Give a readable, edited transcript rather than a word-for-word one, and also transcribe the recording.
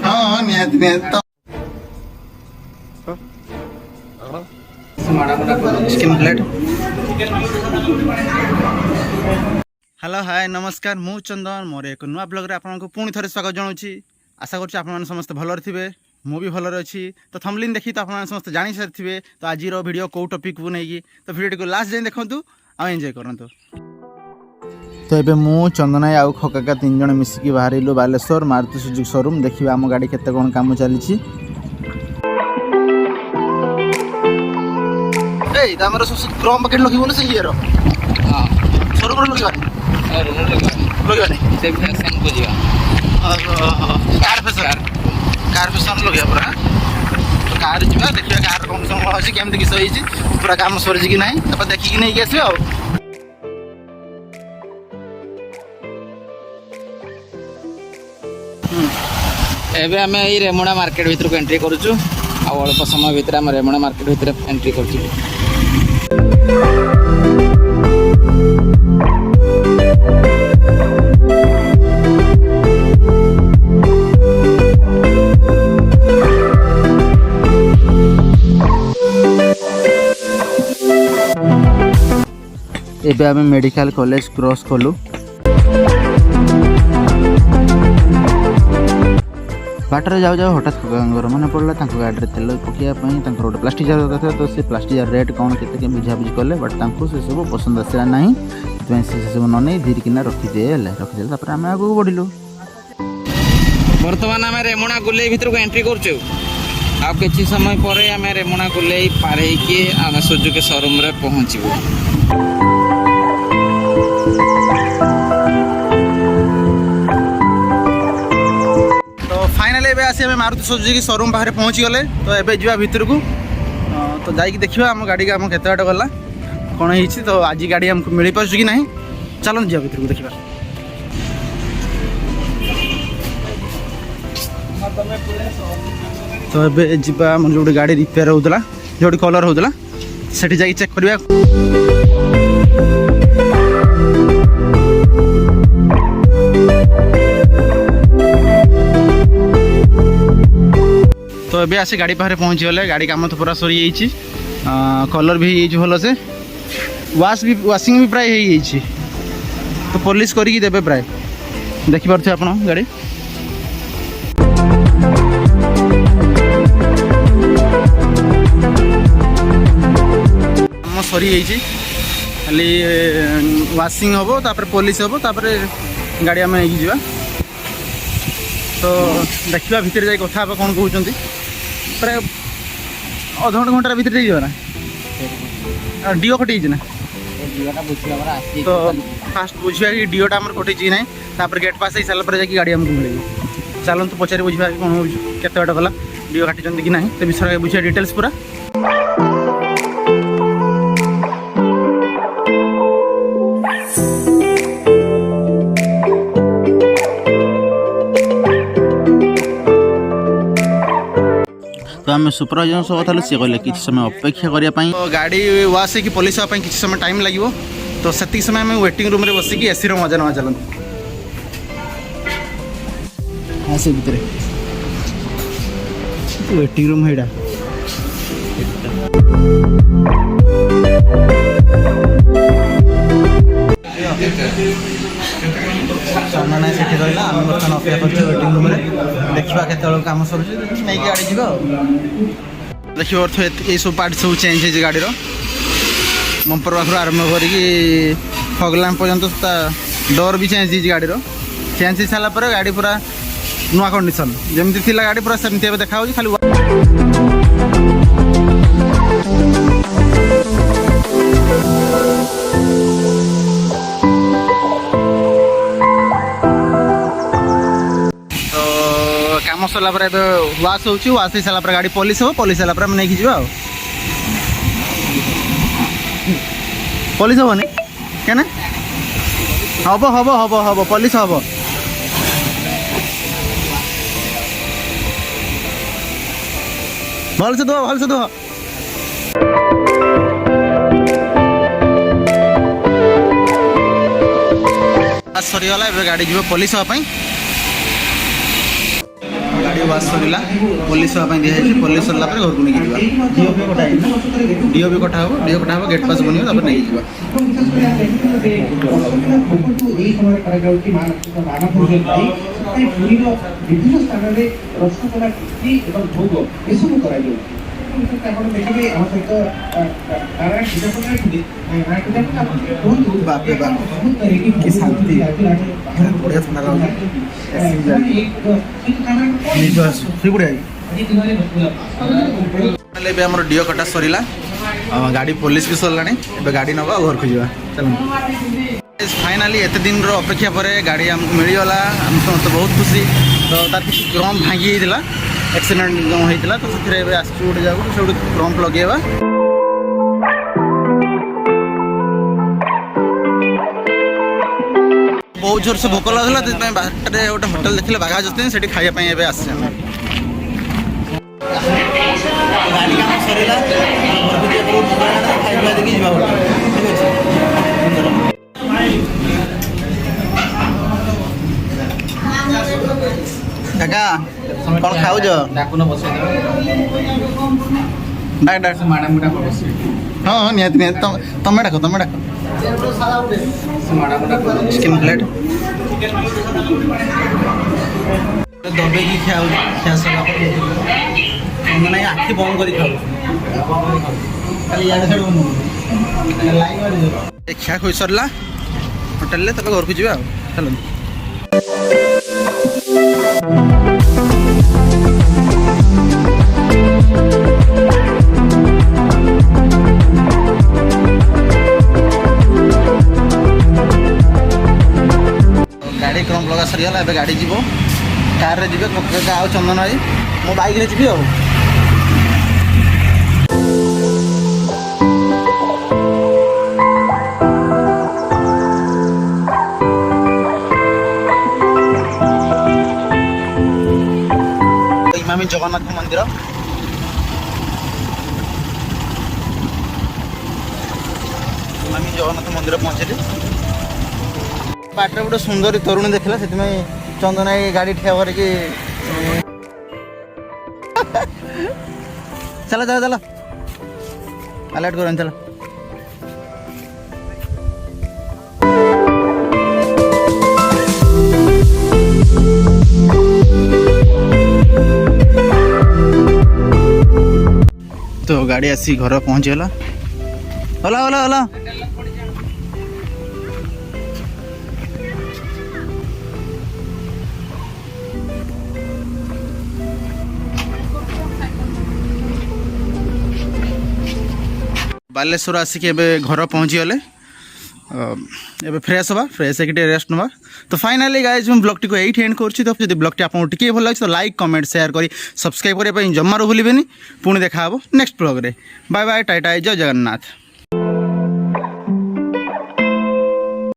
हाँ नियत नियत चिकन प्लेट। हेलो हाय नमस्कार मु चंदन मोर एक नुआ ब्लॉग रे आपन को पुणी थरे स्वागत जनाऊँ। आशा करुँ आपन समस्त भलर थे मु भी भलर अच्छी। तो थंबनेल देखी तो आप समस्त जानी सारी तो आज वीडियो कौ टॉपिक को नहीं तो वीडियो को लास्ट जाए देखूँ आ एंजॉय करंतु। तो ये मु चंदन आउ खकाका 3 जन मिसिकी बाहरिलु बालेश्वर मारुति सुजुकी शोरूम देखिए आम गाड़ी केते कोन काम चली। ए तमरो क्रम बकेट लगी बोले से हीरो हां शोरूम रे लगे नहीं से फैशन को जिया कार फैशन लगे पूरा तो कार जिबा देखिया कार कौन सम अछि केमति किस होई छी पूरा काम सरजी कि नहीं तब देखि कि नहीं आसी आ। एबे आम ये रेमुणा मार्केट भीतर को एंट्री करूँ अल्प समय भितर आम रेमुणा मार्केट भीतर एंट्री कर। एबे आम मेडिकल कॉलेज क्रॉस कलु बाटर जाऊ जाऊ हठात खगांगर मन पड़ा गाड़ी तेल पकाइवाई गोटे प्लास्टिक जार दरकार था तो से प्लास्टिक जार रेट कौन के बुझाबुझी कले बट से सब पसंद आसला ना से सब न नहीं धीरकिना रखीदे आम आगे बढ़लु। बर्तमान आम रेमुणा गुले भीतर को एंट्री करूँ आ किसी समय पर आम रेमुणा गुले पार आम सुजुकी शोरूम रे पहुँचबू। फाइनल एबे आसी हमें मारुति सुजुकी शोरूम बाहर पहुँची गले तो एबे जीवा भीतर को तो जाइए देखिए आम गाड़ी आम केते बाट गला कौन होती तो आज गाड़ी हमको मिल पार्छ कि नहीं चलो जा भीतर को देखा। तो एबे जीवा मन जो गाड़ी रिपेयर होता जो कलर होता सेठी जाई चेक करबा। तो एबे आसी गाड़ी पाखे पहुँची गले गाड़ी काम तो पूरा सरी जाइए कलर भी भल से वाशिंग भी प्राय हो तो पॉलिश करके देबे प्राय देखिपे आप गाड़ी काम सरी जाइए खाली वाशिंग हम तापर पॉलिश हम तापर गाड़ी आम जा तो देखा भीतर जाए कथा कौन कहते प्राय अध घंटा भीतर जाइए ना डीओ कटी ना तो फास्ट बुझा कि डीओटा आम कटी ना तापर गेट पास हो सारा जाकि गाड़ी आमको मिले चलते पचारि बुझा कौन हो केत बाट गला डीओ काटी कि ना तो विषय बुझा डिटेल्स पूरा। तो आम सुपरवाइजर सह कथा सी कहले कि समय अपेक्षा करने तो गाड़ी वाश की पॉलिश हाँपाई किसी समय टाइम लगे तो से समय आम वेटिंग रूम में बसिकी एसी रो मजा नवा चलते हाँ से भितर वेटिंग रूम है सामना से रहा आम बर्तमान अपेक्षा कर वेटिंग रूम में देखा के कम सर नहीं गाड़ी जी देखिए अर्थ ये सब पार्ट सब चेंज है गाड़ी बंपर पाखर आरंभ कर फगलैम्प पर्यटन डोर भी चेंज हो गाड़ी चेंज हो सारापर गाड़ी पूरा नुआ कंडीशन जमी थी गाड़ी पूरा सेमती देखा खाली काम सरला वाश हो सारापर गाड़ी पॉलिश हो पॉलिश सारापर नहीं जा पॉलिश हेनी क्या हम हम हम हम पॉलिश हम भल से दुह वाश सरीगला ए गाड़ी जीव पुलिस हाँपाई गाड़ी वाश सरीला पुलिस हाँपाई दिखाई पुलिस सरला घर को नहीं जावा डीओ भी कटा डीओ भी कटा हो गेट पास बनियो तापर नहीं जावा विभिन्न स्थान में रसगोला टिक्की एवं भोग एसबू कर देखिए आम सहित बाप रे बाप की शांति बढ़िया ठंडा बढ़िया आम डीओ कटा सरीला गाड़ी पुलिस भी सरला गाड़ी नवा घर को जावा चल फाइनाली एत दिन अपेक्षा पर गाड़ी आमको मिलगला आम समस्त बहुत खुशी तो तार किसी क्रम भांगी होता एक्सीडेंट जो होता तो से आसू गोटे जगह से क्रम्प लगेगा बहुत जोर से भोक लगला बाटे गोटे होटेल देखिले बाघा जस्ती से खावाई आस गाड़ी काम सरला खाଇବା देखिए ठीक अच्छे काका कौन खाऊज हाँ हाँ निहत निहत तमें डाक चिकेन प्लेट दबे की खिया सरला मैंने आखि बंद कर खिया खुई सरला होटेल तब घर को जावा चलो गाड़ी क्रम लगा सरीगला ए गाड़ी जीव कार रे जीवे आ चंदन भाई मो बाइक रे जीवी इमामी जगन्नाथ मंदिर इमामी जगन्नाथ मंदिर पहुँचली बाटर गोटे सुंदर तरुणी देखला से चंदन गाड़ी ठिया करके चलो चलो चलो अलर्ट करें चलो तो गाड़ी आसी घर पहुँचीगला होला होला होला बालेश्वर आसिक घर पहुँचीगले एबे फ्रेश हवा फ्रेश है रेस्ट नवा तो फाइनाली गाइज मैं ब्लॉग को यही एंड करुँच तो जब ब्लॉग आपको टी भल लगे तो लाइक कमेंट शेयर करी सब्सक्राइब करने जमार भूलें पुणी देखा नेक्स्ट ब्लॉग रे बाय बाय टाटा जय जगन्नाथ।